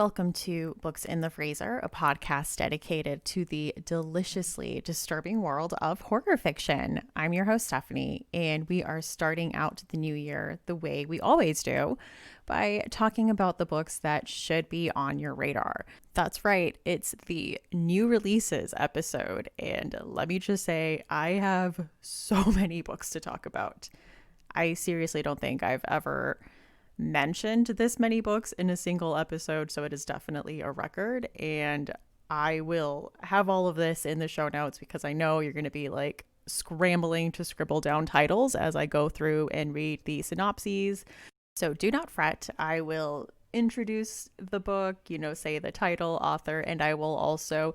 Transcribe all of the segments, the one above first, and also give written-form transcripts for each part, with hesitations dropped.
Welcome to Books in the Freezer, a podcast dedicated to the deliciously disturbing world of horror fiction. I'm your host, Stephanie, and we are starting out the new year the way we always do by talking about the books that should be on your radar. That's right, it's the new releases episode, and let me just say, I have so many books to talk about. I seriously don't think I've ever mentioned this many books in a single episode, so it is definitely a record, and I will have all of this in the show notes because I know you're going to be like scrambling to scribble down titles as I go through and read the synopses. So do not fret. I will introduce the book, say the title, author, and I will also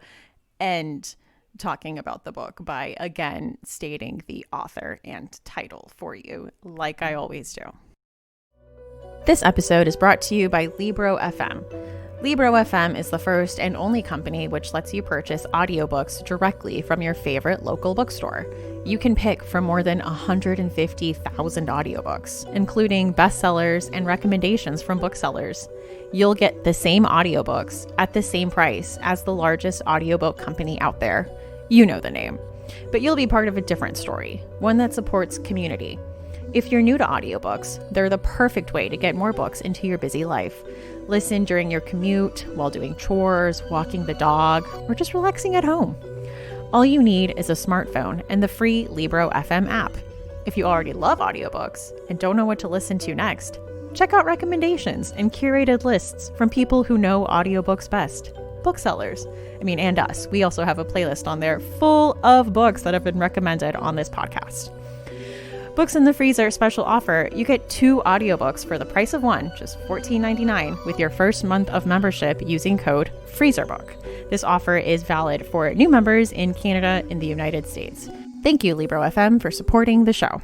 end talking about the book by again stating the author and title for you, like I always do. This episode is brought to you by Libro FM. Libro FM is the first and only company which lets you purchase audiobooks directly from your favorite local bookstore. You can pick from more than 150,000 audiobooks, including bestsellers and recommendations from booksellers. You'll get the same audiobooks at the same price as the largest audiobook company out there. You know the name. But you'll be part of a different story, one that supports community. If you're new to audiobooks, they're the perfect way to get more books into your busy life. Listen during your commute, while doing chores, walking the dog, or just relaxing at home. All you need is a smartphone and the free Libro FM app. If you already love audiobooks and don't know what to listen to next, check out recommendations and curated lists from people who know audiobooks best. Booksellers. And us. We also have a playlist on there full of books that have been recommended on this podcast. Books in the Freezer special offer. You get 2 audiobooks for the price of one, just $14.99, with your first month of membership using code FreezerBook. This offer is valid for new members in Canada and the United States. Thank you, Libro FM, for supporting the show.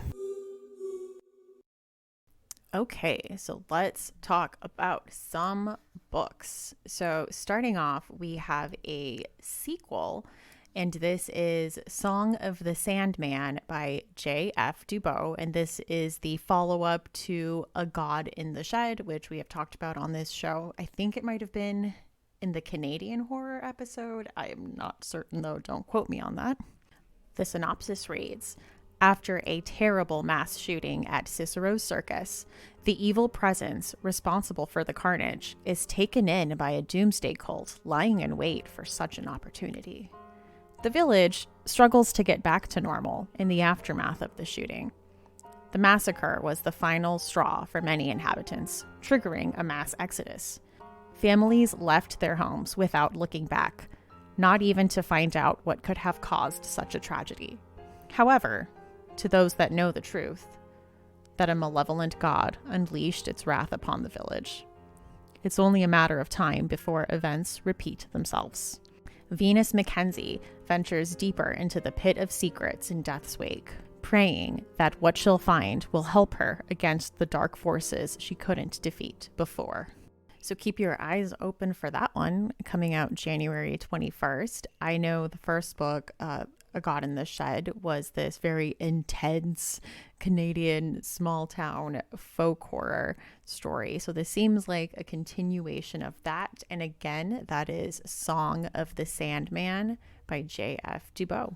Okay, so let's talk about some books. So starting off, we have a sequel, and this is Song of the Sandman by J.F. Dubois, and this is the follow-up to A God in the Shed, which we have talked about on this show. I think it might have been in the Canadian horror episode. I am not certain, though. Don't quote me on that. The synopsis reads, after a terrible mass shooting at Cicero's circus, the evil presence responsible for the carnage is taken in by a doomsday cult lying in wait for such an opportunity. The village struggles to get back to normal in the aftermath of the shooting. The massacre was the final straw for many inhabitants, triggering a mass exodus. Families left their homes without looking back, not even to find out what could have caused such a tragedy. However, to those that know the truth, that a malevolent god unleashed its wrath upon the village. It's only a matter of time before events repeat themselves. Venus Mackenzie ventures deeper into the pit of secrets in Death's wake, praying that what she'll find will help her against the dark forces she couldn't defeat before. So keep your eyes open for that one, coming out January 21st. I know the first book, A God in the Shed, was this very intense Canadian small town folk horror story. So this seems like a continuation of that. And again, that is Song of the Sandman by J.F. Dubois.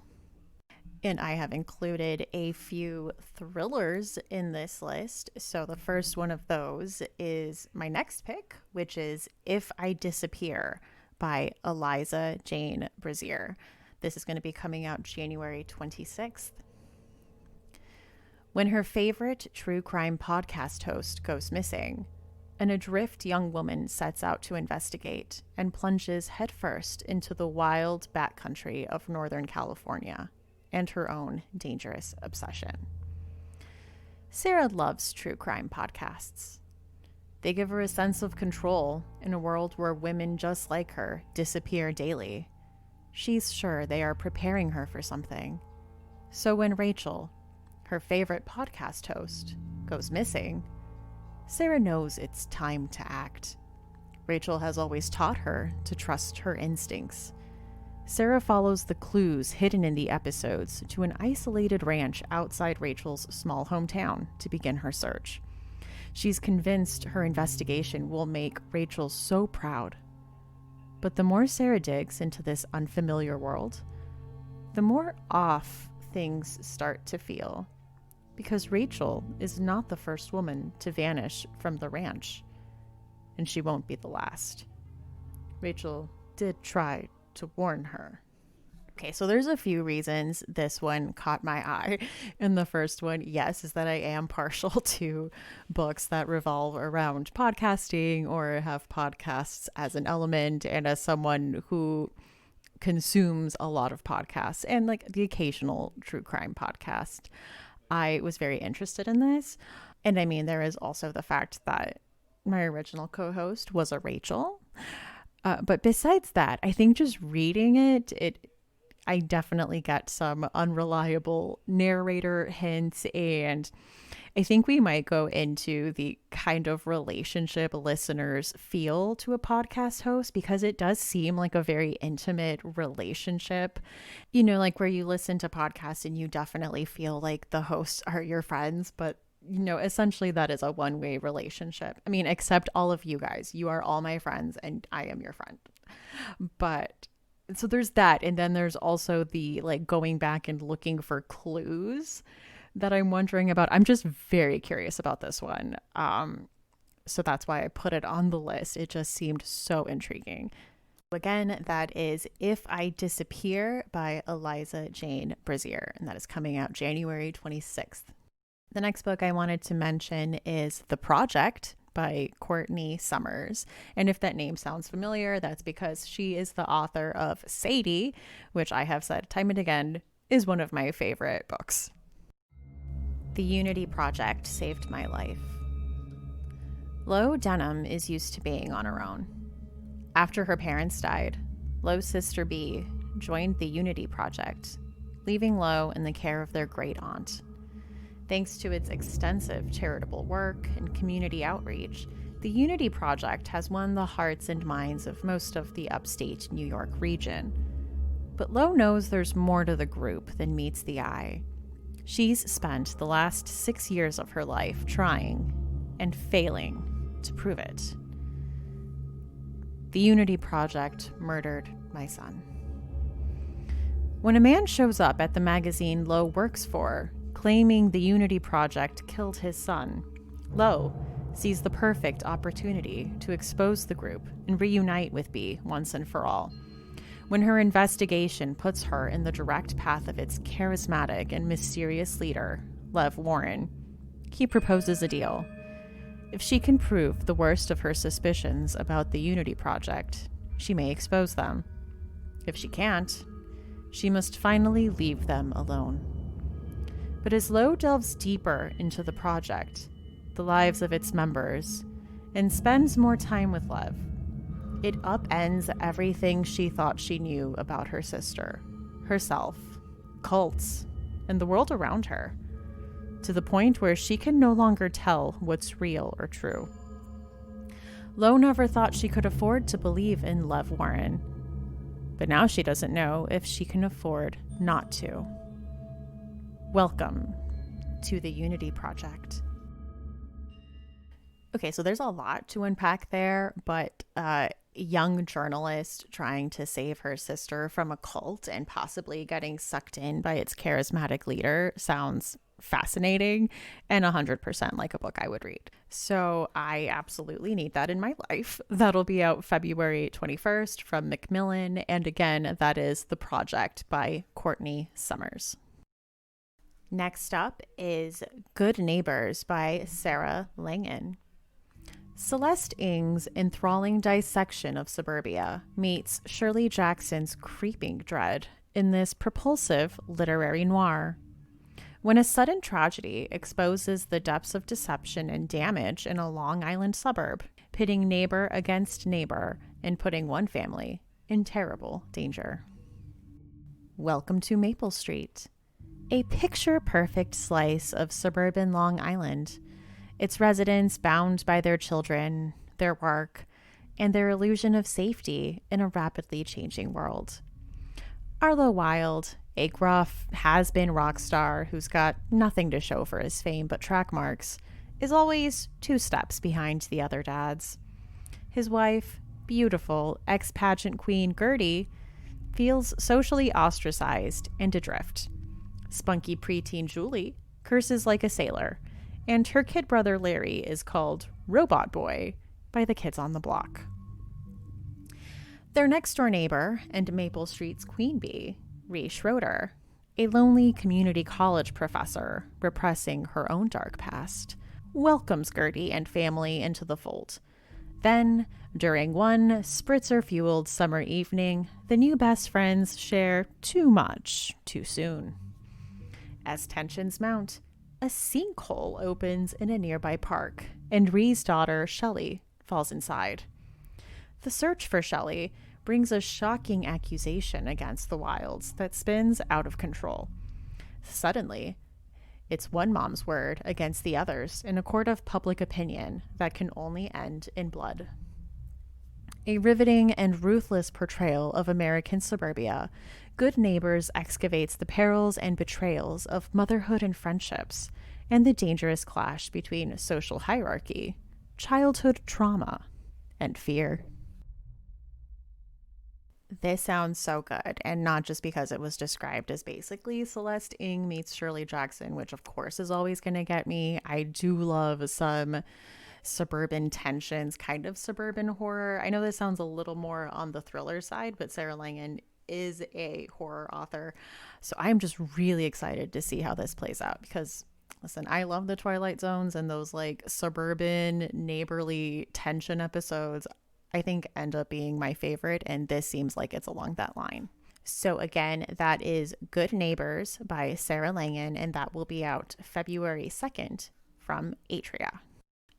And I have included a few thrillers in this list. So the first one of those is my next pick, which is If I Disappear by Eliza Jane Brazier. This is going to be coming out January 26th. When her favorite true crime podcast host goes missing, an adrift young woman sets out to investigate and plunges headfirst into the wild backcountry of Northern California and her own dangerous obsession. Sarah loves true crime podcasts. They give her a sense of control in a world where women just like her disappear daily. She's sure they are preparing her for something. So when Rachel, her favorite podcast host, goes missing, Sarah knows it's time to act. Rachel has always taught her to trust her instincts. Sarah follows the clues hidden in the episodes to an isolated ranch outside Rachel's small hometown to begin her search. She's convinced her investigation will make Rachel so proud But the more Sarah digs into this unfamiliar world, the more off things start to feel. Because Rachel is not the first woman to vanish from the ranch, and she won't be the last. Rachel did try to warn her. Okay, so there's a few reasons this one caught my eye. And the first one, yes, is that I am partial to books that revolve around podcasting or have podcasts as an element. And as someone who consumes a lot of podcasts and like the occasional true crime podcast, I was very interested in this. And I mean, there is also the fact that my original co-host was a Rachel. But besides that, I think just reading I definitely get some unreliable narrator hints, and I think we might go into the kind of relationship listeners feel to a podcast host, because it does seem like a very intimate relationship, you know, like where you listen to podcasts and you definitely feel like the hosts are your friends, but you know, essentially that is a one-way relationship. I mean, except all of you guys, you are all my friends and I am your friend. But so there's that. And then there's also the like going back and looking for clues that I'm wondering about. I'm just very curious about this one. So that's why I put it on the list. It just seemed so intriguing. Again, that is If I Disappear by Eliza Jane Brazier, and that is coming out January 26th. The next book I wanted to mention is The Project by Courtney Summers. And if that name sounds familiar, that's because she is the author of Sadie, which I have said time and again is one of my favorite books. The Unity Project saved my life. Lo Denham is used to being on her own. After her parents died, Lo's sister Bee joined the Unity Project, leaving Lo in the care of their great aunt. Thanks to its extensive charitable work and community outreach, the Unity Project has won the hearts and minds of most of the upstate New York region. But Lo knows there's more to the group than meets the eye. She's spent the last 6 years of her life trying and failing to prove it. The Unity Project murdered my son. When a man shows up at the magazine Lo works for, claiming the Unity Project killed his son, Lo sees the perfect opportunity to expose the group and reunite with Bee once and for all. When her investigation puts her in the direct path of its charismatic and mysterious leader, Lev Warren, he proposes a deal. If she can prove the worst of her suspicions about the Unity Project, she may expose them. If she can't, she must finally leave them alone. But as Lo delves deeper into the project, the lives of its members, and spends more time with Lev, it upends everything she thought she knew about her sister, herself, cults, and the world around her, to the point where she can no longer tell what's real or true. Lo never thought she could afford to believe in Lev Warren, but now she doesn't know if she can afford not to. Welcome to the Unity Project. Okay, so there's a lot to unpack there, but a young journalist trying to save her sister from a cult and possibly getting sucked in by its charismatic leader sounds fascinating and 100% like a book I would read. So I absolutely need that in my life. That'll be out February 21st from Macmillan. And again, that is The Project by Courtney Summers. Next up is Good Neighbors by Sarah Langan. Celeste Ng's enthralling dissection of suburbia meets Shirley Jackson's creeping dread in this propulsive literary noir. When a sudden tragedy exposes the depths of deception and damage in a Long Island suburb, pitting neighbor against neighbor and putting one family in terrible danger. Welcome to Maple Street, a picture-perfect slice of suburban Long Island. Its residents bound by their children, their work, and their illusion of safety in a rapidly changing world. Arlo Wilde, a gruff, has-been rock star who's got nothing to show for his fame but track marks, is always 2 steps behind the other dads. His wife, beautiful ex-pageant queen Gertie feels socially ostracized and adrift. Spunky preteen Julie curses like a sailor, and her kid brother Larry is called Robot Boy by the kids on the block. Their next door neighbor and Maple Street's queen bee, Ree Schroeder, a lonely community college professor repressing her own dark past, welcomes Gertie and family into the fold. Then, during one spritzer-fueled summer evening, the new best friends share too much too soon. As tensions mount, a sinkhole opens in a nearby park, and Ree's daughter, Shelley, falls inside. The search for Shelley brings a shocking accusation against the Wilds that spins out of control. Suddenly, it's one mom's word against the others in a court of public opinion that can only end in blood. A riveting and ruthless portrayal of American suburbia, Good Neighbors excavates the perils and betrayals of motherhood and friendships, and the dangerous clash between social hierarchy, childhood trauma, and fear. This sounds so good, and not just because it was described as basically Celeste Ng meets Shirley Jackson, which of course is always going to get me. I do love some suburban tensions, kind of suburban horror. I know this sounds a little more on the thriller side, but Sarah Langan is a horror author. So I'm just really excited to see how this plays out because, listen, I love the Twilight Zones, and those like suburban neighborly tension episodes I think end up being my favorite, and this seems like it's along that line. So again, that is Good Neighbors by Sarah Langan, and that will be out February 2nd from Atria.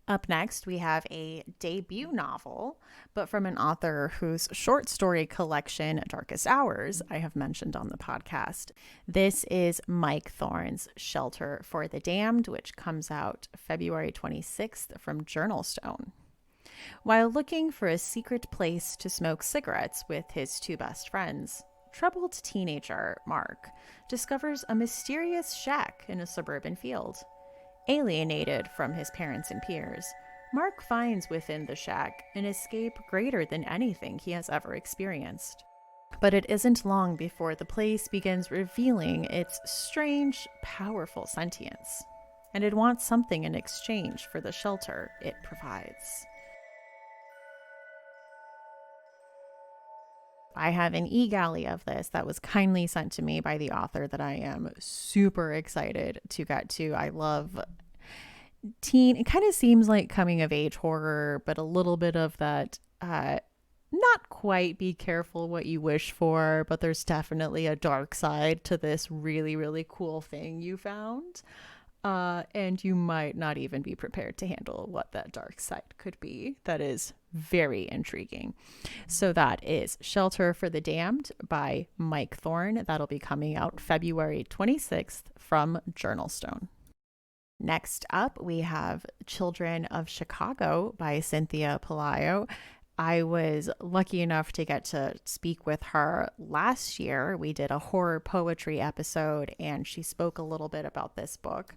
Up next, we have a debut novel, but from an author whose short story collection, Darkest Hours, I have mentioned on the podcast. This is Mike Thorne's Shelter for the Damned, which comes out February 26th from Journalstone. While looking for a secret place to smoke cigarettes with his two best friends, troubled teenager Mark discovers a mysterious shack in a suburban field. Alienated from his parents and peers, Mark finds within the shack an escape greater than anything he has ever experienced. But it isn't long before the place begins revealing its strange, powerful sentience, and it wants something in exchange for the shelter it provides. I have an e-galley of this that was kindly sent to me by the author that I am super excited to get to. I love teen. It kind of seems like coming of age horror, but a little bit of that, not quite be careful what you wish for, but there's definitely a dark side to this really, really cool thing you found. And you might not even be prepared to handle what that dark side could be. That is very intriguing. So that is Shelter for the Damned by Mike Thorne. That'll be coming out February 26th from Journalstone. Next up, we have Children of Chicago by Cynthia Pelayo. I was lucky enough to get to speak with her last year. We did a horror poetry episode, and she spoke a little bit about this book,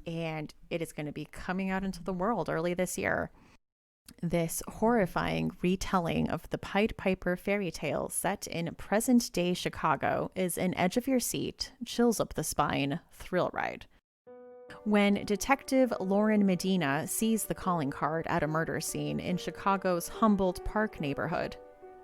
and it is going to be coming out into the world early this year. This horrifying retelling of the Pied Piper fairy tale set in present-day Chicago is an edge-of-your-seat, chills-up-the-spine thrill ride. When Detective Lauren Medina sees the calling card at a murder scene in Chicago's Humboldt Park neighborhood,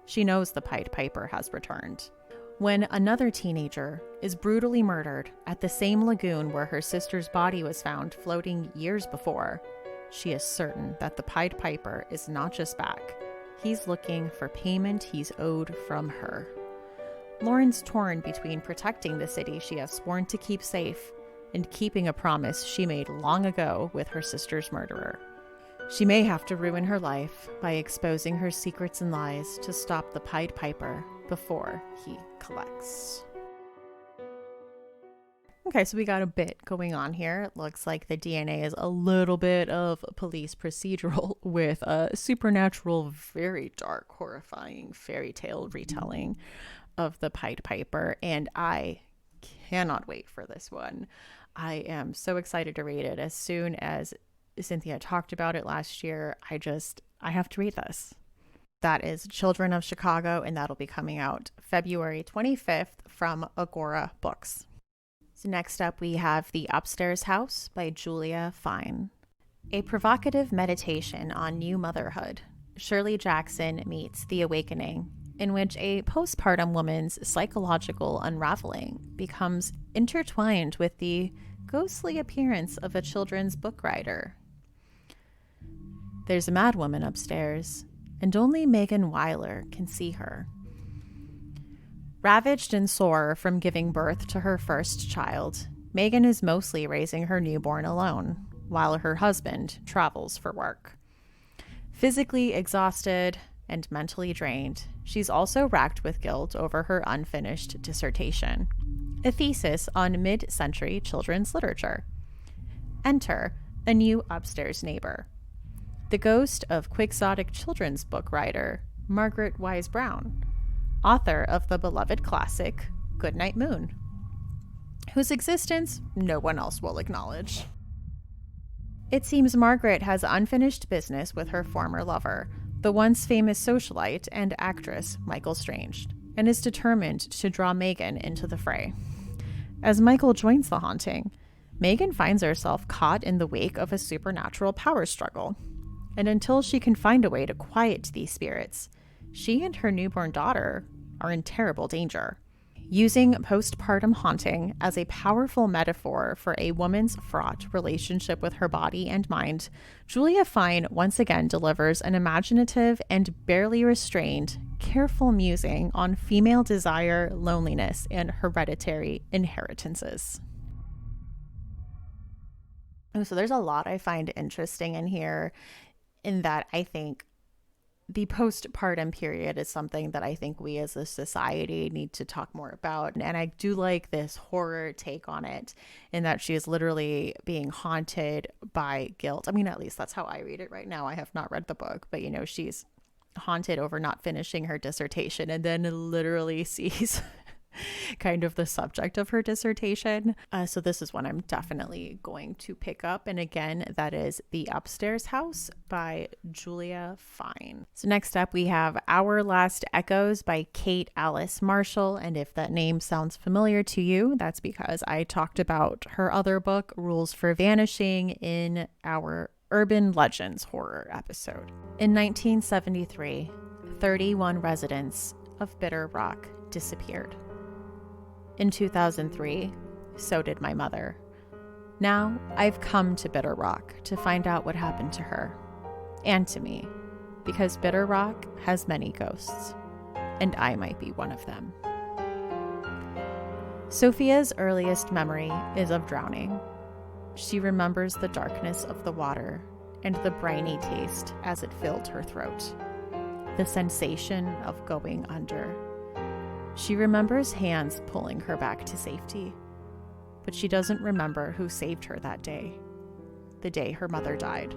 she knows the Pied Piper has returned. When another teenager is brutally murdered at the same lagoon where her sister's body was found floating years before, she is certain that the Pied Piper is not just back. He's looking for payment he's owed from her. Lauren's torn between protecting the city she has sworn to keep safe and keeping a promise she made long ago with her sister's murderer. She may have to ruin her life by exposing her secrets and lies to stop the Pied Piper before he collects. Okay, so we got a bit going on here. It looks like the DNA is a little bit of police procedural with a supernatural, very dark, horrifying fairy tale retelling of the Pied Piper, and I cannot wait for this one. I am so excited to read it. As soon as Cynthia talked about it last year, I have to read this. That is Children of Chicago, and that'll be coming out February 25th from Agora Books. So next up, we have The Upstairs House by Julia Fine. A provocative meditation on new motherhood, Shirley Jackson meets The Awakening, in which a postpartum woman's psychological unraveling becomes intertwined with the ghostly appearance of a children's book writer. There's a mad woman upstairs, and only Megan Weiler can see her. Ravaged and sore from giving birth to her first child, Megan is mostly raising her newborn alone, while her husband travels for work. Physically exhausted and mentally drained, she's also racked with guilt over her unfinished dissertation, a thesis on mid-century children's literature. Enter a new upstairs neighbor, the ghost of quixotic children's book writer Margaret Wise Brown, author of the beloved classic Goodnight Moon, whose existence no one else will acknowledge. It seems Margaret has unfinished business with her former lover, the once famous socialite and actress Michael Strange, and is determined to draw Megan into the fray. As Michael joins the haunting, Megan finds herself caught in the wake of a supernatural power struggle, and until she can find a way to quiet these spirits, she and her newborn daughter are in terrible danger. Using postpartum haunting as a powerful metaphor for a woman's fraught relationship with her body and mind, Julia Fine once again delivers an imaginative and barely restrained, careful musing on female desire, loneliness, and hereditary inheritances. So there's a lot I find interesting in here, in that I think the postpartum period is something that I think we as a society need to talk more about. And I do like this horror take on it, in that she is literally being haunted by guilt. I mean, at least that's how I read it right now. I have not read the book, but she's haunted over not finishing her dissertation, and then literally sees kind of the subject of her dissertation. So this is one I'm definitely going to pick up. And again, that is The Upstairs House by Julia Fine. So next up, we have Our Last Echoes by Kate Alice Marshall. And if that name sounds familiar to you, that's because I talked about her other book, Rules for Vanishing, in our Urban Legends horror episode. In 1973, 31 residents of Bitter Rock disappeared. In 2003, so did my mother. Now, I've come to Bitter Rock to find out what happened to her, and to me, because Bitter Rock has many ghosts, and I might be one of them. Sophia's earliest memory is of drowning. She remembers the darkness of the water and the briny taste as it filled her throat, the sensation of going under. She remembers hands pulling her back to safety, but she doesn't remember who saved her that day, the day her mother died.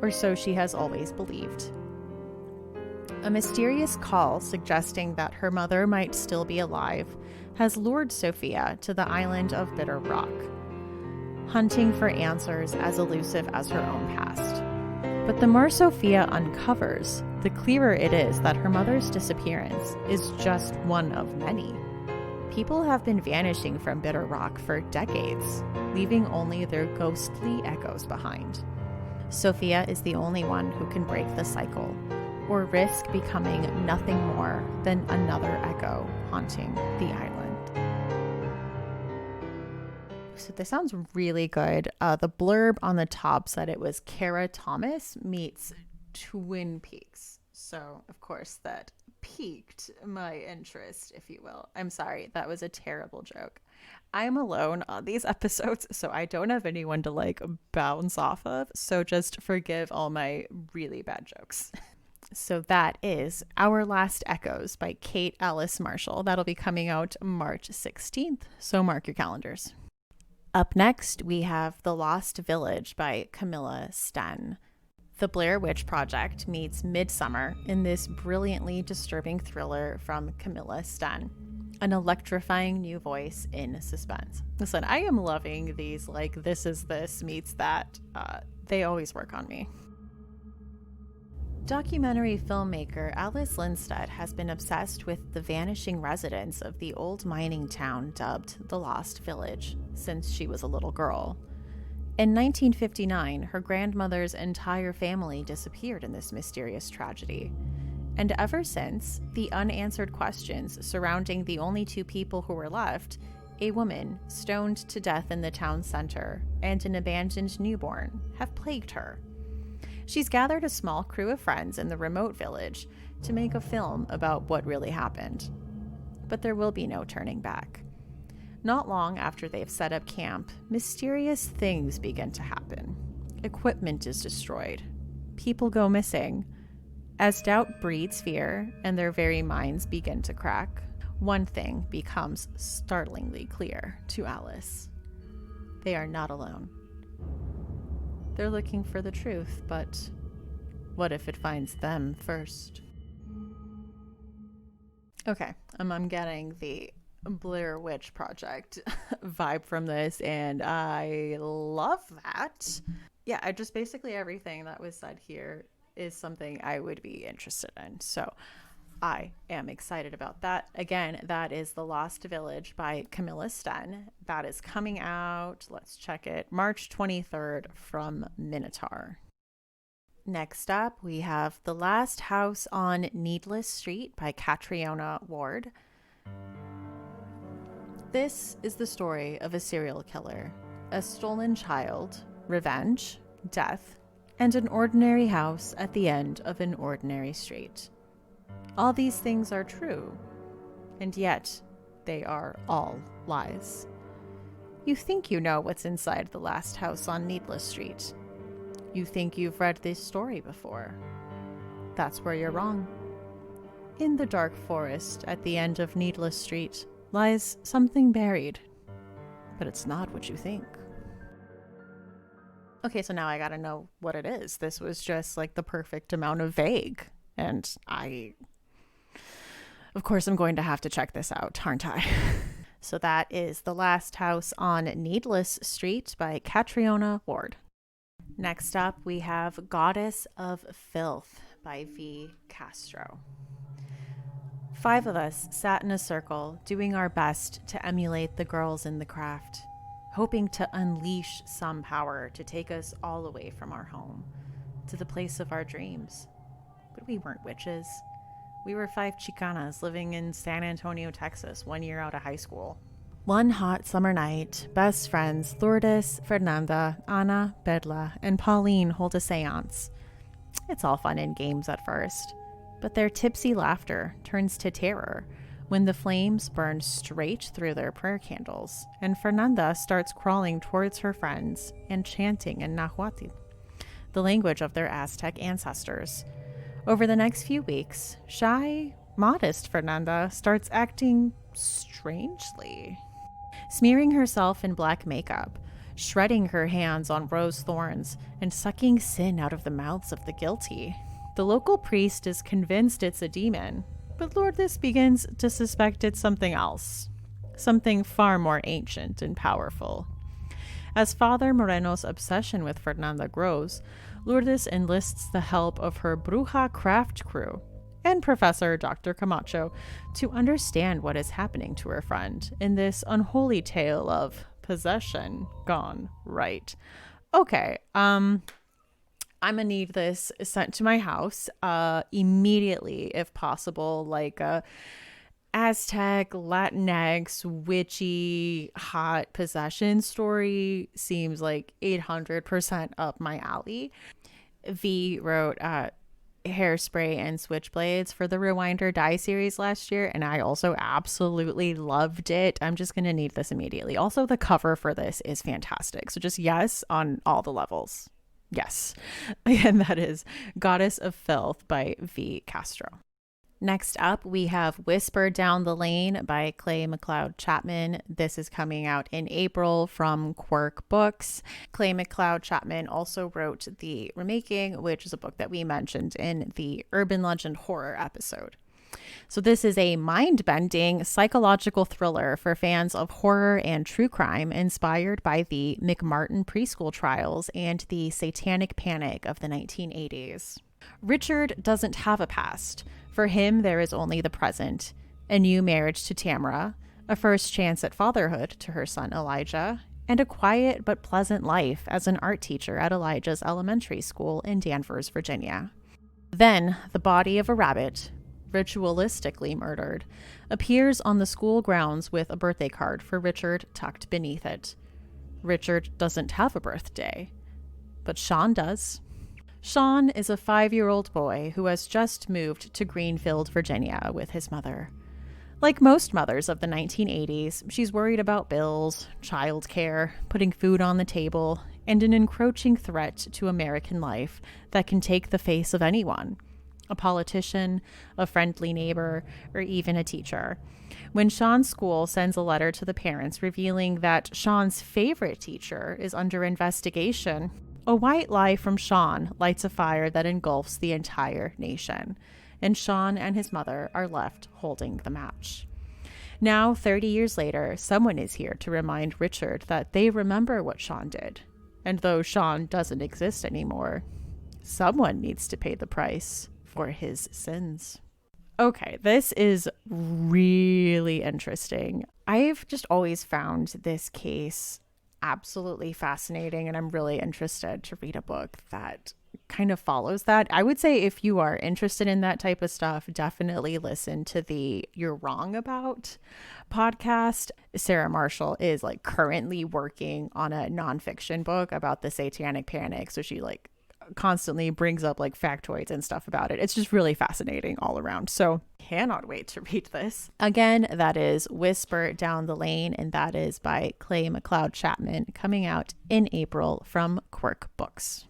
Or so she has always believed. A mysterious call suggesting that her mother might still be alive has lured Sophia to the island of Bitter Rock, hunting for answers as elusive as her own past. But the more Sophia uncovers, the clearer it is that her mother's disappearance is just one of many. People have been vanishing from Bitter Rock for decades, leaving only their ghostly echoes behind. Sophia is the only one who can break the cycle, or risk becoming nothing more than another echo haunting the island. So this sounds really good. The blurb on the top said it was Kara Thomas meets Twin Peaks. So, of course, that piqued my interest, if you will. I'm sorry, that was a terrible joke. I'm alone on these episodes, so I don't have anyone to bounce off of. So just forgive all my really bad jokes. So that is Our Last Echoes by Kate Alice Marshall. That'll be coming out March 16th. So mark your calendars. Up next, we have The Lost Village by Camilla Sten. The Blair Witch Project meets Midsummer in this brilliantly disturbing thriller from Camilla Sten, an electrifying new voice in suspense. Listen, I am loving these, This Is This meets that. They always work on me. Documentary filmmaker Alice Lindstedt has been obsessed with the vanishing residents of the old mining town dubbed the Lost Village since she was a little girl. In 1959, her grandmother's entire family disappeared in this mysterious tragedy. And ever since, the unanswered questions surrounding the only two people who were left, a woman stoned to death in the town center and an abandoned newborn, have plagued her. She's gathered a small crew of friends in the remote village to make a film about what really happened. But there will be no turning back. Not long after they've set up camp, mysterious things begin to happen. Equipment is destroyed. People go missing. As doubt breeds fear and their very minds begin to crack, one thing becomes startlingly clear to Alice. They are not alone. They're looking for the truth, but what if it finds them first? Okay, I'm getting the Blair Witch Project vibe from this, and I love that. Yeah, I just basically everything that was said here is something I would be interested in. So I am excited about that. Again, that is The Lost Village by Camilla Sten. That is coming out, let's check it, March 23rd from Minotaur. Next up, we have The Last House on Needless Street by Catriona Ward. This is the story of a serial killer, a stolen child, revenge, death, and an ordinary house at the end of an ordinary street. All these things are true, and yet they are all lies. You think you know what's inside the last house on Needless Street. You think you've read this story before. That's where you're wrong. In the dark forest at the end of Needless Street lies something buried, but it's not what you think. Okay, so now I gotta know what it is. This was just like the perfect amount of vague, and of course, I'm going to have to check this out, aren't I? So that is The Last House on Needless Street by Catriona Ward. Next up, we have Goddess of Filth by V. Castro. 5 of us sat in a circle, doing our best to emulate the girls in the craft, hoping to unleash some power to take us all away from our home, to the place of our dreams. But we weren't witches. We were 5 Chicanas living in San Antonio, Texas, 1 year out of high school. One hot summer night, best friends Lourdes, Fernanda, Ana, Bedla, and Pauline hold a seance. It's all fun and games at first, but their tipsy laughter turns to terror when the flames burn straight through their prayer candles, and Fernanda starts crawling towards her friends and chanting in Nahuatl, the language of their Aztec ancestors. Over the next few weeks, shy, modest Fernanda starts acting strangely. Smearing herself in black makeup, shredding her hands on rose thorns, and sucking sin out of the mouths of the guilty. The local priest is convinced it's a demon, but Lourdes begins to suspect it's something else, something far more ancient and powerful. As Father Moreno's obsession with Fernanda grows, Lourdes enlists the help of her Bruja craft crew and Professor Dr. Camacho to understand what is happening to her friend in this unholy tale of possession gone right. Okay, I'm gonna need this sent to my house immediately if possible, like a Aztec, Latinx, witchy, hot possession story seems like 800% up my alley. V wrote Hairspray and Switchblades for the Rewind or Die series last year, and I also absolutely loved it. I'm just going to need this immediately. Also, the cover for this is fantastic. So just yes on all the levels. Yes. And that is Goddess of Filth by V. Castro. Next up, we have Whisper Down the Lane by Clay McLeod Chapman. This is coming out in April from Quirk Books. Clay McLeod Chapman also wrote The Remaking, which is a book that we mentioned in the Urban Legend Horror episode. So this is a mind-bending psychological thriller for fans of horror and true crime inspired by the McMartin preschool trials and the satanic panic of the 1980s. Richard doesn't have a past. For him, there is only the present, a new marriage to Tamara, a first chance at fatherhood to her son Elijah, and a quiet but pleasant life as an art teacher at Elijah's elementary school in Danvers, Virginia. Then, the body of a rabbit, ritualistically murdered, appears on the school grounds with a birthday card for Richard tucked beneath it. Richard doesn't have a birthday, but Sean does. Sean is a 5-year-old boy who has just moved to Greenfield, Virginia with his mother. Like most mothers of the 1980s, she's worried about bills, childcare, putting food on the table, and an encroaching threat to American life that can take the face of anyone: a politician, a friendly neighbor, or even a teacher. When Sean's school sends a letter to the parents revealing that Sean's favorite teacher is under investigation, a white lie from Sean lights a fire that engulfs the entire nation, and Sean and his mother are left holding the match. Now, 30 years later, someone is here to remind Richard that they remember what Sean did. And though Sean doesn't exist anymore, someone needs to pay the price for his sins. Okay, this is really interesting. I've just always found this case absolutely fascinating, and I'm really interested to read a book that kind of follows that. I would say if you are interested in that type of stuff, definitely listen to the You're Wrong About podcast. Sarah Marshall is like currently working on a nonfiction book about the Satanic Panic. So she like constantly brings up like factoids and stuff about it. It's just really fascinating all around. So cannot wait to read this. Again, that is Whisper Down the Lane, and that is by Clay McLeod Chapman, coming out in April from Quirk Books.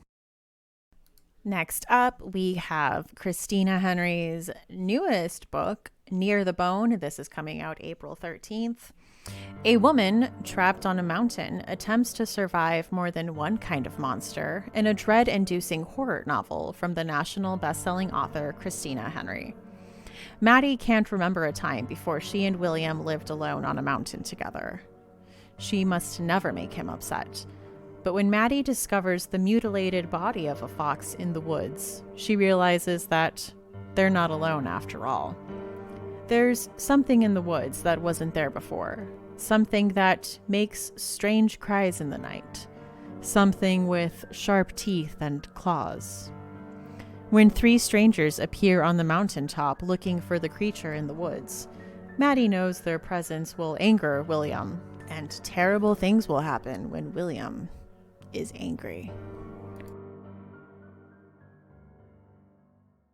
Next up, we have Christina Henry's newest book, Near the Bone. This is coming out April 13th. A woman trapped on a mountain attempts to survive more than one kind of monster in a dread-inducing horror novel from the national best-selling author Christina Henry. Maddie can't remember a time before she and William lived alone on a mountain together. She must never make him upset. But when Maddie discovers the mutilated body of a fox in the woods, she realizes that they're not alone after all. There's something in the woods that wasn't there before. Something that makes strange cries in the night. Something with sharp teeth and claws. When 3 strangers appear on the mountaintop looking for the creature in the woods, Maddie knows their presence will anger William, and terrible things will happen when William is angry.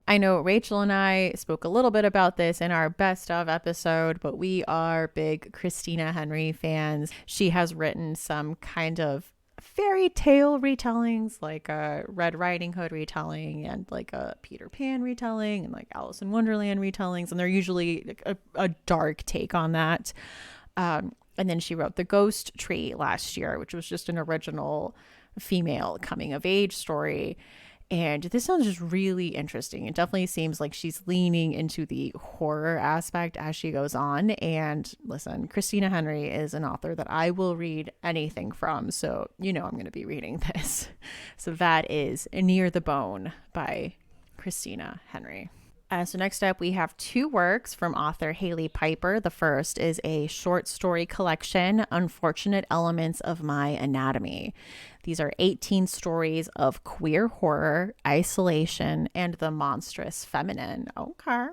I know Rachel and I spoke a little bit about this in our best of episode, but we are big Christina Henry fans. She has written some kind of fairy tale retellings, like a Red Riding Hood retelling and like a Peter Pan retelling and like Alice in Wonderland retellings. And they're usually like a dark take on that. And then she wrote The Ghost Tree last year, which was just an original female coming of age story. And this sounds just really interesting. It definitely seems like she's leaning into the horror aspect as she goes on. And listen, Christina Henry is an author that I will read anything from. So, you know, I'm going to be reading this. So that is Near the Bone by Christina Henry. So next up, we have 2 works from author Haley Piper. The first is a short story collection, Unfortunate Elements of My Anatomy. These are 18 stories of queer horror, isolation, and the monstrous feminine. Okay.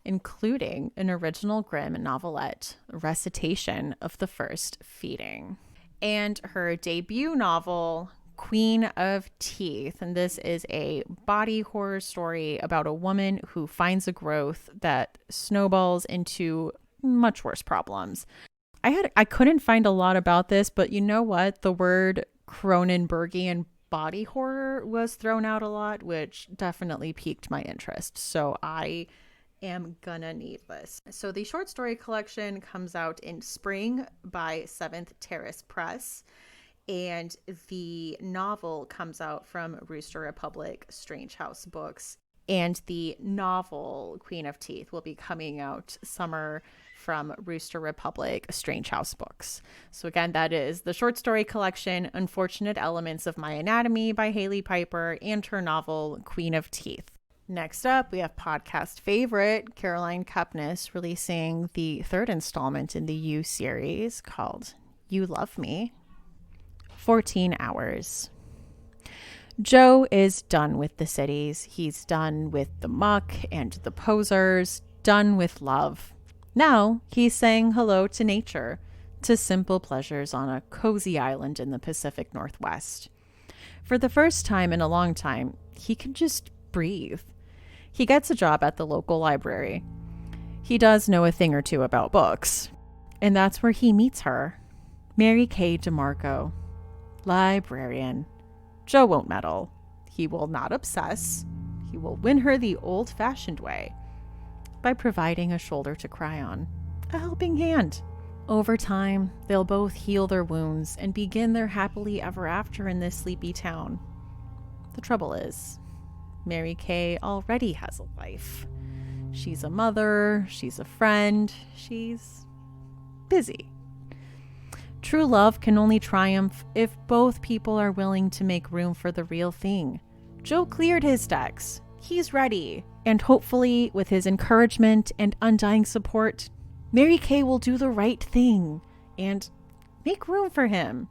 Including an original Grimm novelette, Recitation of the First Feeding. And her debut novel, Queen of Teeth. And this is a body horror story about a woman who finds a growth that snowballs into much worse problems. I couldn't find a lot about this, but you know what? The word Cronenbergian body horror was thrown out a lot, which definitely piqued my interest. So I am gonna need this. So the short story collection comes out in spring by 7th Terrace Press. And the novel comes out from Rooster Republic Strange House Books And the novel Queen of Teeth will be coming out summer from Rooster Republic Strange House Books. So again, that is the short story collection Unfortunate Elements of My Anatomy by Haley Piper and her novel Queen of Teeth. Next up, we have podcast favorite Caroline Kepnes releasing the third installment in the You series called You Love Me. 14 hours. Joe is done with the cities. He's done with the muck and the posers, done with love. Now he's saying hello to nature, to simple pleasures on a cozy island in the Pacific Northwest. For the first time in a long time, he can just breathe. He gets a job at the local library. He does know a thing or two about books. And that's where he meets her, Mary Kay DeMarco, librarian. Joe won't meddle. He will not obsess. He will win her the old-fashioned way by providing a shoulder to cry on, a helping hand. Over time, they'll both heal their wounds and begin their happily ever after in this sleepy town. The trouble is, Mary Kay already has a life. She's a mother, she's a friend, she's busy. True love can only triumph if both people are willing to make room for the real thing. Joe cleared his decks. He's ready. And hopefully, with his encouragement and undying support, Mary Kay will do the right thing and make room for him.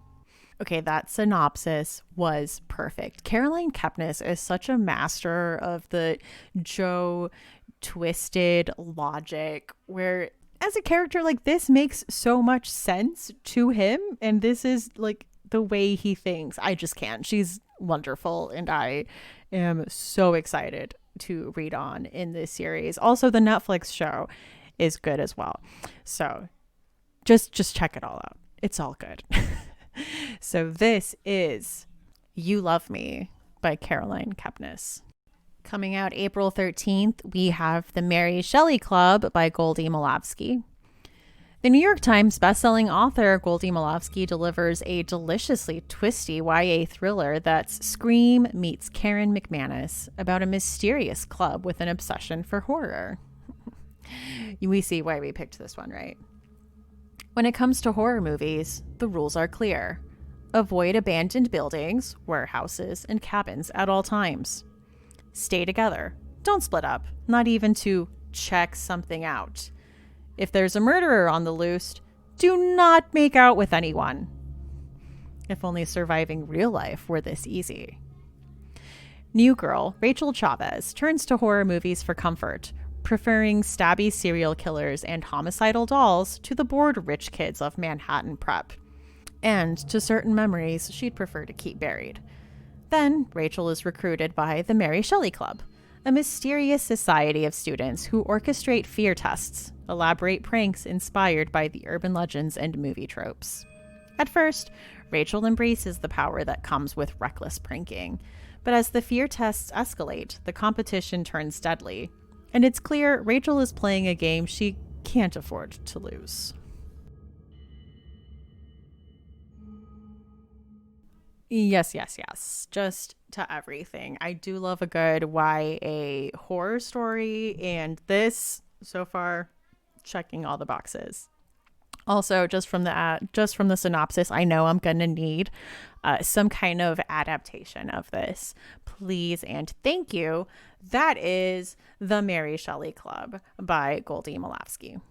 Okay, that synopsis was perfect. Caroline Kepnes is such a master of the Joe twisted logic where as a character like this makes so much sense to him, and this is like the way he thinks. I just can't. She's wonderful, and I am so excited to read on in this series. Also, the Netflix show is good as well. So just check it all out. It's all good. So this is You Love Me by Caroline Kepnes. Coming out April 13th, we have The Mary Shelley Club by Goldie Molavsky. The New York Times bestselling author Goldie Molavsky delivers a deliciously twisty YA thriller that's Scream meets Karen McManus about a mysterious club with an obsession for horror. We see why we picked this one, right? When it comes to horror movies, the rules are clear. Avoid abandoned buildings, warehouses, and cabins at all times. Stay together. Don't split up, not even to check something out. If there's a murderer on the loose, do not make out with anyone. If only surviving real life were this easy. New girl, Rachel Chavez, turns to horror movies for comfort, preferring stabby serial killers and homicidal dolls to the bored rich kids of Manhattan prep, and to certain memories she'd prefer to keep buried. Then, Rachel is recruited by the Mary Shelley Club, a mysterious society of students who orchestrate fear tests, elaborate pranks inspired by the urban legends and movie tropes. At first, Rachel embraces the power that comes with reckless pranking, but as the fear tests escalate, the competition turns deadly, and it's clear Rachel is playing a game she can't afford to lose. Yes. Just to everything. I do love a good YA horror story, and this, so far, checking all the boxes. Also, just from the synopsis, I know I'm gonna need some kind of adaptation of this. Please and thank you. That is The Mary Shelley Club by Goldie Molavsky.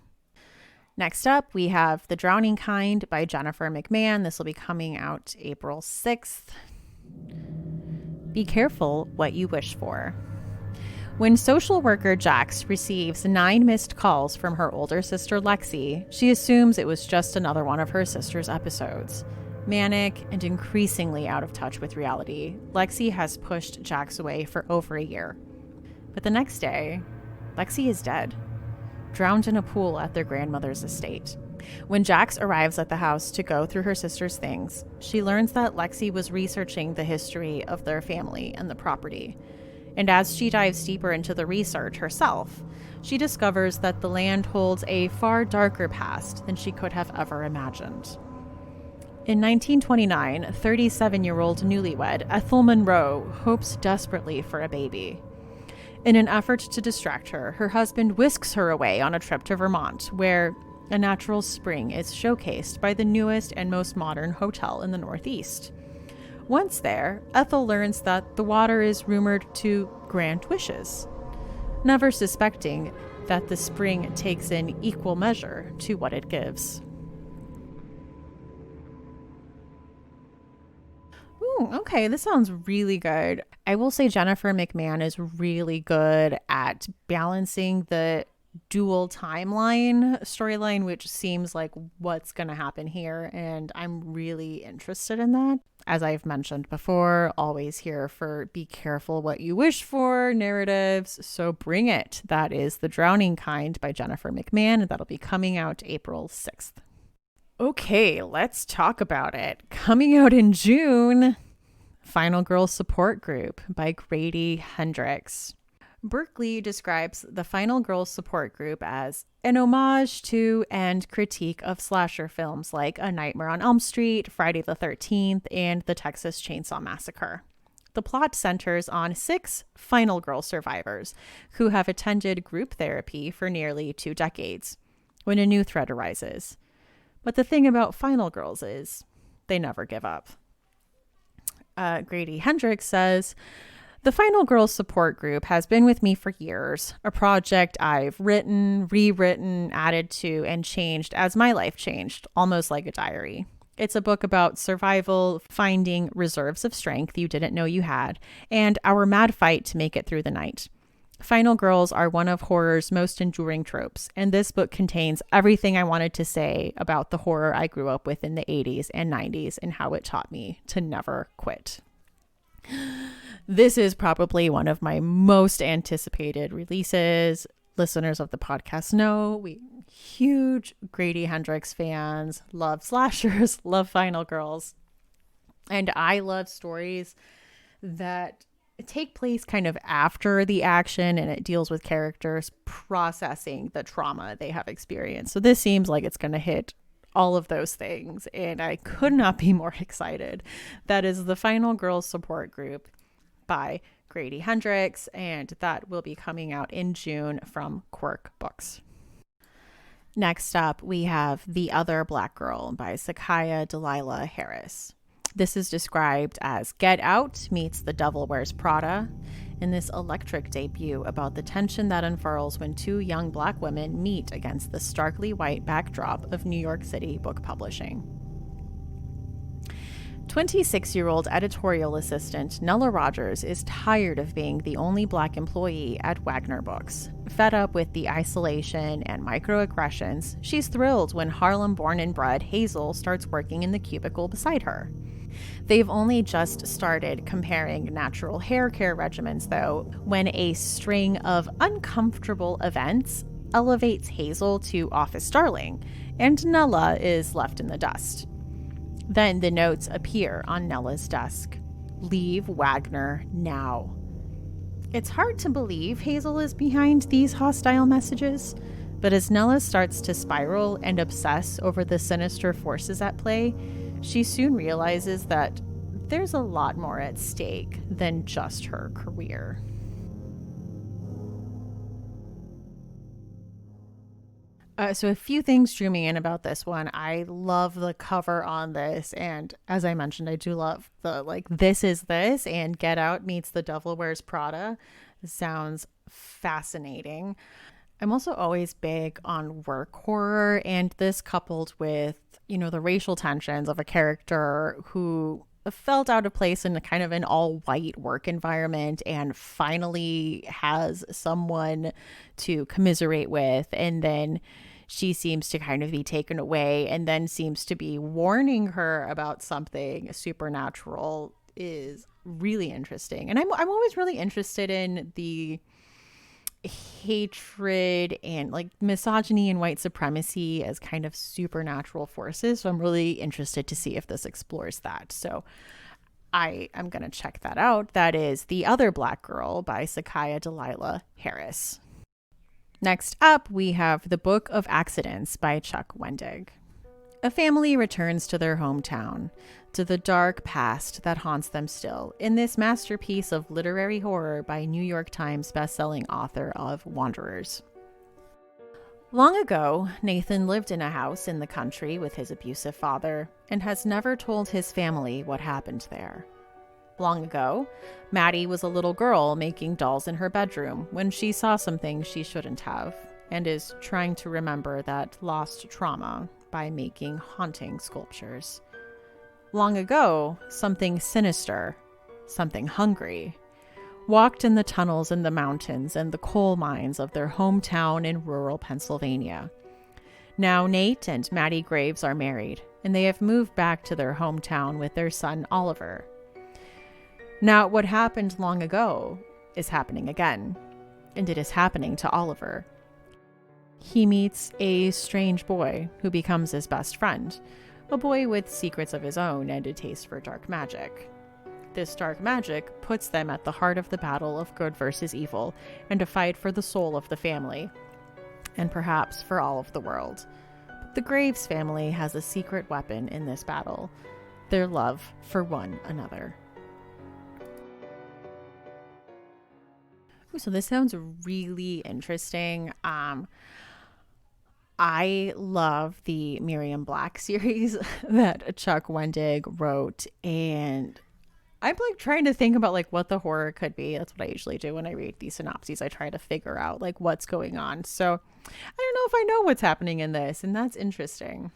Next up, we have The Drowning Kind by Jennifer McMahon. This will be coming out April 6th. Be careful what you wish for. When social worker Jax receives 9 missed calls from her older sister Lexi, she assumes it was just another one of her sister's episodes. Manic and increasingly out of touch with reality, Lexi has pushed Jax away for over a year. But the next day, Lexi is dead, drowned in a pool at their grandmother's estate. When Jax arrives at the house to go through her sister's things, she learns that Lexi was researching the history of their family and the property. And as she dives deeper into the research herself, she discovers that the land holds a far darker past than she could have ever imagined. In 1929, 37-year-old newlywed Ethel Monroe hopes desperately for a baby. In an effort to distract her, her husband whisks her away on a trip to Vermont, where a natural spring is showcased by the newest and most modern hotel in the Northeast. Once there, Ethel learns that the water is rumored to grant wishes, never suspecting that the spring takes in equal measure to what it gives. Ooh, okay, this sounds really good. I will say Jennifer McMahon is really good at balancing the dual timeline storyline, which seems like what's going to happen here. And I'm really interested in that. As I've mentioned before, always here for be careful what you wish for narratives. So bring it. That is The Drowning Kind by Jennifer McMahon. And that'll be coming out April 6th. Okay, let's talk about it. Coming out in June, Final Girl Support Group by Grady Hendrix. Berkeley describes the Final Girls Support Group as an homage to and critique of slasher films like A Nightmare on Elm Street, Friday the 13th, and the Texas Chainsaw Massacre. The plot centers on 6 Final Girl survivors who have attended group therapy for nearly 2 decades when a new threat arises. But the thing about Final Girls is they never give up. Grady Hendrix says, the Final Girls Support Group has been with me for years, a project I've written, rewritten, added to, and changed as my life changed, almost like a diary. It's a book about survival, finding reserves of strength you didn't know you had, and our mad fight to make it through the night. Final girls are one of horror's most enduring tropes, and this book contains everything I wanted to say about the horror I grew up with in the 80s and 90s and how it taught me to never quit. This is probably one of my most anticipated releases. Listeners of the podcast know we huge Grady Hendrix fans, love slashers, love Final Girls. And I love stories that take place kind of after the action, and it deals with characters processing the trauma they have experienced. So this seems like it's going to hit all of those things, and I could not be more excited. That is the Final Girls Support Group by Grady Hendrix, and that will be coming out in June from Quirk Books. Next up, we have The Other Black Girl by Sakaya Delilah Harris. This is described as Get Out meets The Devil Wears Prada, in this electric debut about the tension that unfurls when 2 young Black women meet against the starkly white backdrop of New York City book publishing. 26-year-old editorial assistant Nella Rogers is tired of being the only Black employee at Wagner Books. Fed up with the isolation and microaggressions, she's thrilled when Harlem-born and bred Hazel starts working in the cubicle beside her. They've only just started comparing natural hair care regimens, though, when a string of uncomfortable events elevates Hazel to office darling, and Nella is left in the dust. Then the notes appear on Nella's desk. Leave Wagner now. It's hard to believe Hazel is behind these hostile messages, but as Nella starts to spiral and obsess over the sinister forces at play, she soon realizes that there's a lot more at stake than just her career. So a few things drew me in about this one. I love the cover on this, and as I mentioned, I do love the this is this and Get Out meets The Devil Wears Prada. This sounds fascinating. I'm also always big on work horror, and this coupled with, the racial tensions of a character who felt out of place in a kind of an all-white work environment and finally has someone to commiserate with, and then she seems to kind of be taken away and then seems to be warning her about something supernatural is really interesting. And I'm always really interested in the hatred and misogyny and white supremacy as kind of supernatural forces. So I'm really interested to see if this explores that. So I am going to check that out. That is The Other Black Girl by Sakaya Delilah Harris. Next up, we have The Book of Accidents by Chuck Wendig. A family returns to their hometown, to the dark past that haunts them still, in this masterpiece of literary horror by New York Times bestselling author of Wanderers. Long ago, Nathan lived in a house in the country with his abusive father and has never told his family what happened there. Long ago, Maddie was a little girl making dolls in her bedroom when she saw something she shouldn't have and is trying to remember that lost trauma by making haunting sculptures. Long ago, something sinister, something hungry, walked in the tunnels in the mountains and the coal mines of their hometown in rural Pennsylvania. Now Nate and Maddie Graves are married, and they have moved back to their hometown with their son Oliver. Now, what happened long ago is happening again, and it is happening to Oliver. He meets a strange boy who becomes his best friend, a boy with secrets of his own and a taste for dark magic. This dark magic puts them at the heart of the battle of good versus evil and a fight for the soul of the family, and perhaps for all of the world. But the Graves family has a secret weapon in this battle, their love for one another. So this sounds really interesting. I love the Miriam Black series that Chuck Wendig wrote, and I'm like trying to think about like what the horror could be. That's what I usually do when I read these synopses. I try to figure out like what's going on. So I don't know if I know what's happening in this, and that's interesting.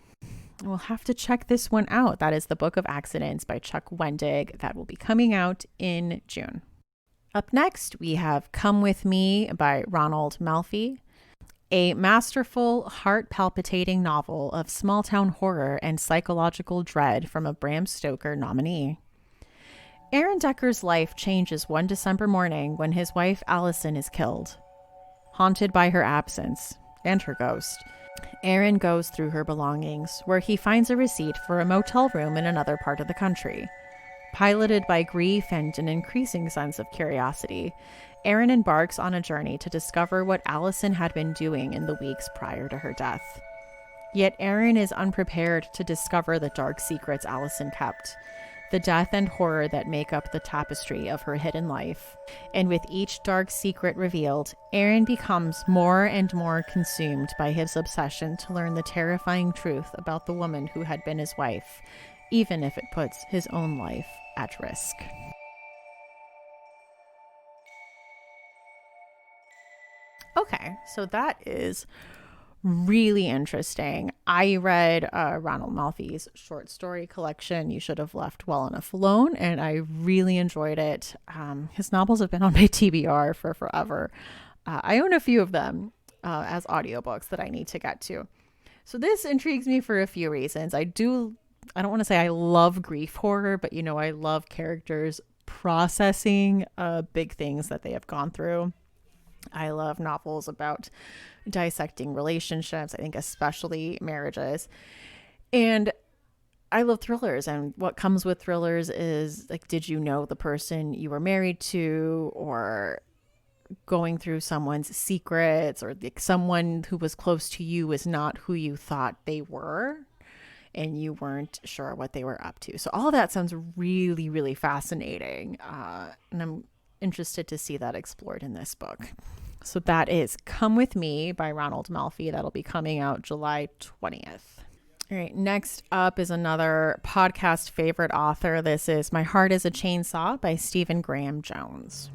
We'll have to check this one out. That is The Book of Accidents by Chuck Wendig. That will be coming out in June. Up next, we have Come With Me by Ronald Malfi, a masterful, heart-palpitating novel of small-town horror and psychological dread from a Bram Stoker nominee. Aaron Decker's life changes one December morning when his wife Allison is killed. Haunted by her absence and her ghost, Aaron goes through her belongings, where he finds a receipt for a motel room in another part of the country. Piloted by grief and an increasing sense of curiosity, Aaron embarks on a journey to discover what Allison had been doing in the weeks prior to her death. Yet Aaron is unprepared to discover the dark secrets Allison kept, the death and horror that make up the tapestry of her hidden life. And with each dark secret revealed, Aaron becomes more and more consumed by his obsession to learn the terrifying truth about the woman who had been his wife, even if it puts his own life at risk. Okay, so that is really interesting. I read Ronald Malfi's short story collection, You Should Have Left Well Enough Alone, and I really enjoyed it. His novels have been on my TBR for forever. I own a few of them as audiobooks that I need to get to. So this intrigues me for a few reasons. I don't want to say I love grief horror, but I love characters processing big things that they have gone through. I love novels about dissecting relationships, I think especially marriages. And I love thrillers, and what comes with thrillers is like, did you know the person you were married to, or going through someone's secrets, or like someone who was close to you is not who you thought they were, and you weren't sure what they were up to. So all of that sounds really, really fascinating. And I'm interested to see that explored in this book. So that is Come With Me by Ronald Malfi. That'll be coming out July 20th. All right, next up is another podcast favorite author. This is My Heart is a Chainsaw by Stephen Graham Jones.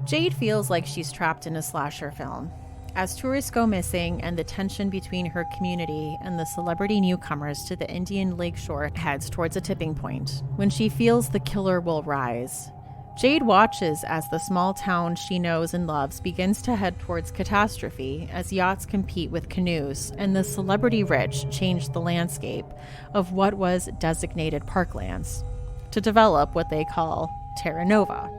Jade feels like she's trapped in a slasher film. As tourists go missing and the tension between her community and the celebrity newcomers to the Indian Lakeshore heads towards a tipping point, when she feels the killer will rise, Jade watches as the small town she knows and loves begins to head towards catastrophe as yachts compete with canoes and the celebrity rich change the landscape of what was designated parklands to develop what they call Terra Nova.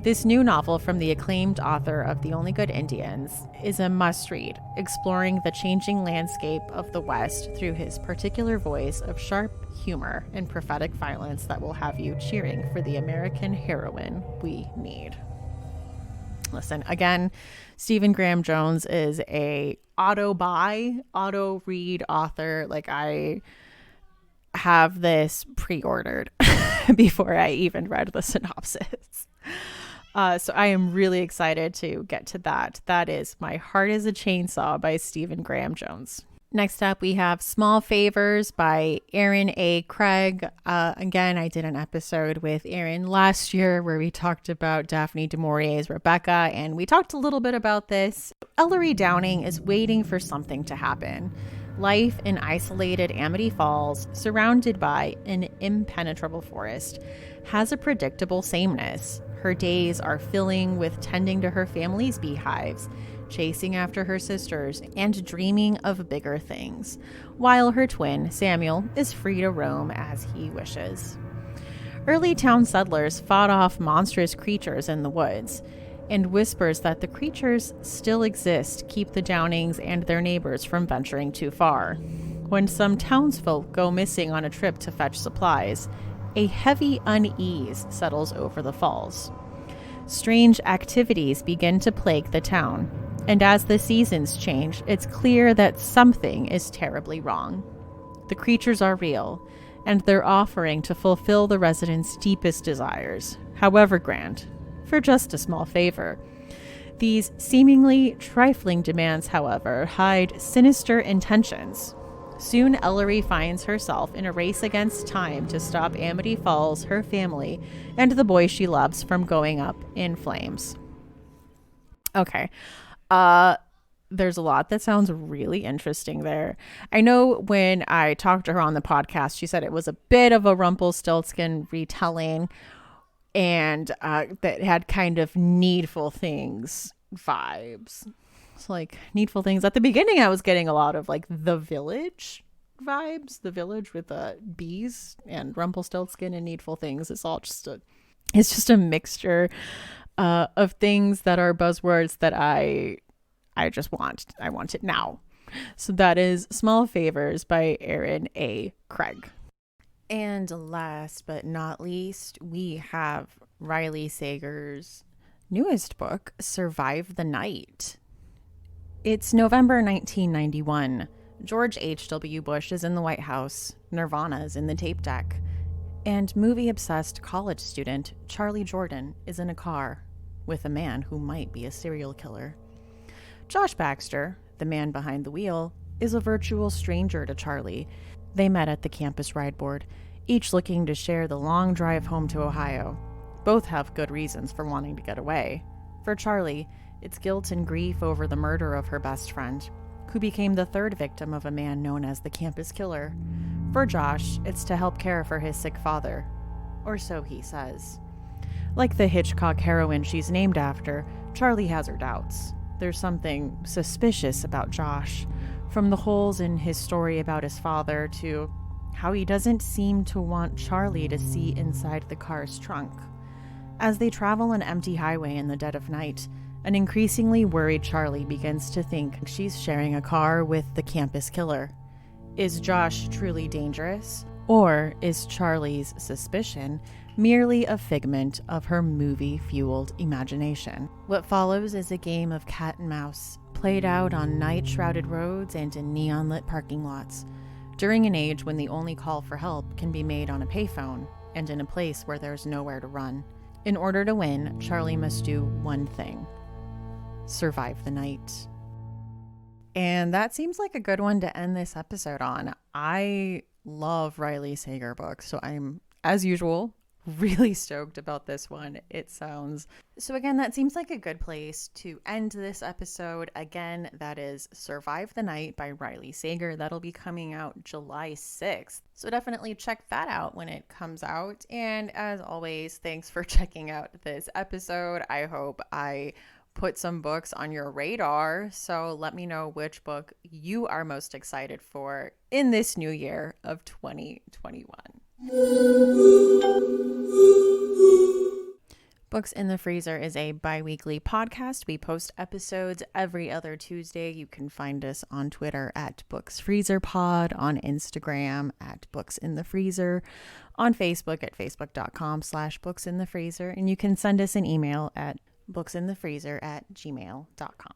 This new novel from the acclaimed author of The Only Good Indians is a must-read, exploring the changing landscape of the West through his particular voice of sharp humor and prophetic violence that will have you cheering for the American heroine we need. Listen, again, Stephen Graham Jones is a auto read author. Like, I have this pre-ordered before I even read the synopsis. So I am really excited to get to that. That is My Heart is a Chainsaw by Stephen Graham Jones. Next up, we have Small Favors by Aaron A. Craig. Again, I did an episode with Aaron last year where we talked about Daphne du Maurier's Rebecca, and we talked a little bit about this. Ellery Downing is waiting for something to happen. Life in isolated Amity Falls, surrounded by an impenetrable forest, has a predictable sameness. Her days are filling with tending to her family's beehives, chasing after her sisters, and dreaming of bigger things, while her twin, Samuel, is free to roam as he wishes. Early town settlers fought off monstrous creatures in the woods, and whispers that the creatures still exist keep the Downings and their neighbors from venturing too far. When some townsfolk go missing on a trip to fetch supplies, a heavy unease settles over the falls. Strange activities begin to plague the town, and as the seasons change, it's clear that something is terribly wrong. The creatures are real, and they're offering to fulfill the residents' deepest desires, however grand, for just a small favor. These seemingly trifling demands, however, hide sinister intentions. Soon Ellery finds herself in a race against time to stop Amity Falls, her family, and the boy she loves from going up in flames. Okay. There's a lot that sounds really interesting there. I know when I talked to her on the podcast, she said it was a bit of a Rumpelstiltskin retelling, and that had kind of Needful Things vibes. It's like Needful Things. At the beginning, I was getting a lot of like The Village vibes. The Village with the bees, and Rumpelstiltskin and Needful Things. It's just a mixture of things that are buzzwords that I just want. I want it now. So that is Small Favors by Aaron A. Craig. And last but not least, we have Riley Sager's newest book, Survive the Night. It's November 1991. George H.W. Bush is in the White House, Nirvana is in the tape deck, and movie-obsessed college student Charlie Jordan is in a car with a man who might be a serial killer. Josh Baxter, the man behind the wheel, is a virtual stranger to Charlie. They met at the campus ride board, each looking to share the long drive home to Ohio. Both have good reasons for wanting to get away. For Charlie, it's guilt and grief over the murder of her best friend, who became the third victim of a man known as the campus killer. For Josh, it's to help care for his sick father, or so he says. Like the Hitchcock heroine she's named after, Charlie has her doubts. There's something suspicious about Josh, from the holes in his story about his father to how he doesn't seem to want Charlie to see inside the car's trunk. As they travel an empty highway in the dead of night, an increasingly worried Charlie begins to think she's sharing a car with the campus killer. Is Josh truly dangerous? Or is Charlie's suspicion merely a figment of her movie-fueled imagination? What follows is a game of cat and mouse, played out on night-shrouded roads and in neon-lit parking lots, during an age when the only call for help can be made on a payphone and in a place where there's nowhere to run. In order to win, Charlie must do one thing: survive the night. And that seems like a good one to end this episode on. I love Riley Sager books, so I'm, as usual, really stoked about this one. So again, that seems like a good place to end this episode. Again, that is Survive the Night by Riley Sager. That'll be coming out July 6th. So definitely check that out when it comes out. And as always, thanks for checking out this episode. I hope I put some books on your radar. So let me know which book you are most excited for in this new year of 2021. Books in the Freezer is a bi-weekly podcast. We post episodes every other Tuesday. You can find us on Twitter at BooksFreezerPod, on Instagram at BooksInTheFreezer, on Facebook at facebook.com/BooksInTheFreezer, and you can send us an email at booksinthefreezer@gmail.com.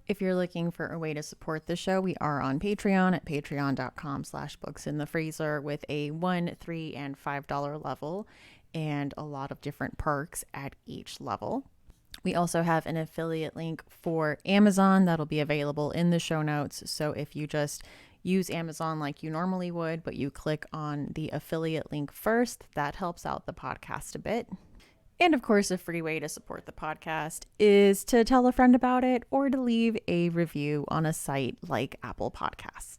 If you're looking for a way to support the show, we are on Patreon at patreon.com/booksinthefreezer with a $1, $3, and $5 level and a lot of different perks at each level. We also have an affiliate link for Amazon that'll be available in the show notes. So if you just use Amazon like you normally would, but you click on the affiliate link first, that helps out the podcast a bit. And of course, a free way to support the podcast is to tell a friend about it or to leave a review on a site like Apple Podcasts.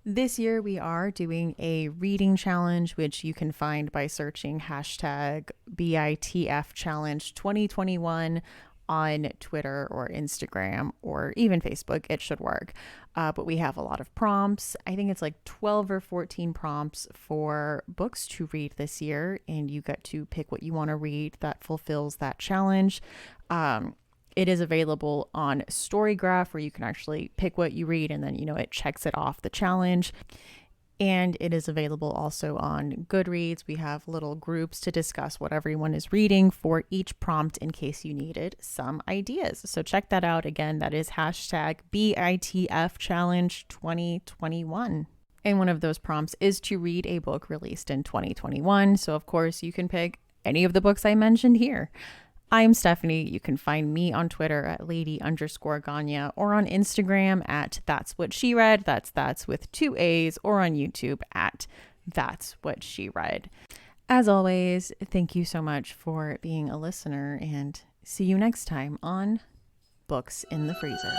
This year, we are doing a reading challenge, which you can find by searching hashtag BITF Challenge 2021 on Twitter or Instagram or even Facebook. It should work. But we have a lot of prompts. I think it's like 12 or 14 prompts for books to read this year. And you get to pick what you want to read that fulfills that challenge. It is available on Storygraph, where you can actually pick what you read and then, it checks it off the challenge. And it is available also on Goodreads. We have little groups to discuss what everyone is reading for each prompt in case you needed some ideas. So check that out. Again, that is hashtag BITF Challenge 2021. And one of those prompts is to read a book released in 2021. So of course you can pick any of the books I mentioned here. I'm Stephanie. You can find me on Twitter at lady_Ganya or on Instagram at That's What She Read. That's with 2 A's, or on YouTube at That's What She Read. As always, thank you so much for being a listener, and see you next time on Books in the Freezer.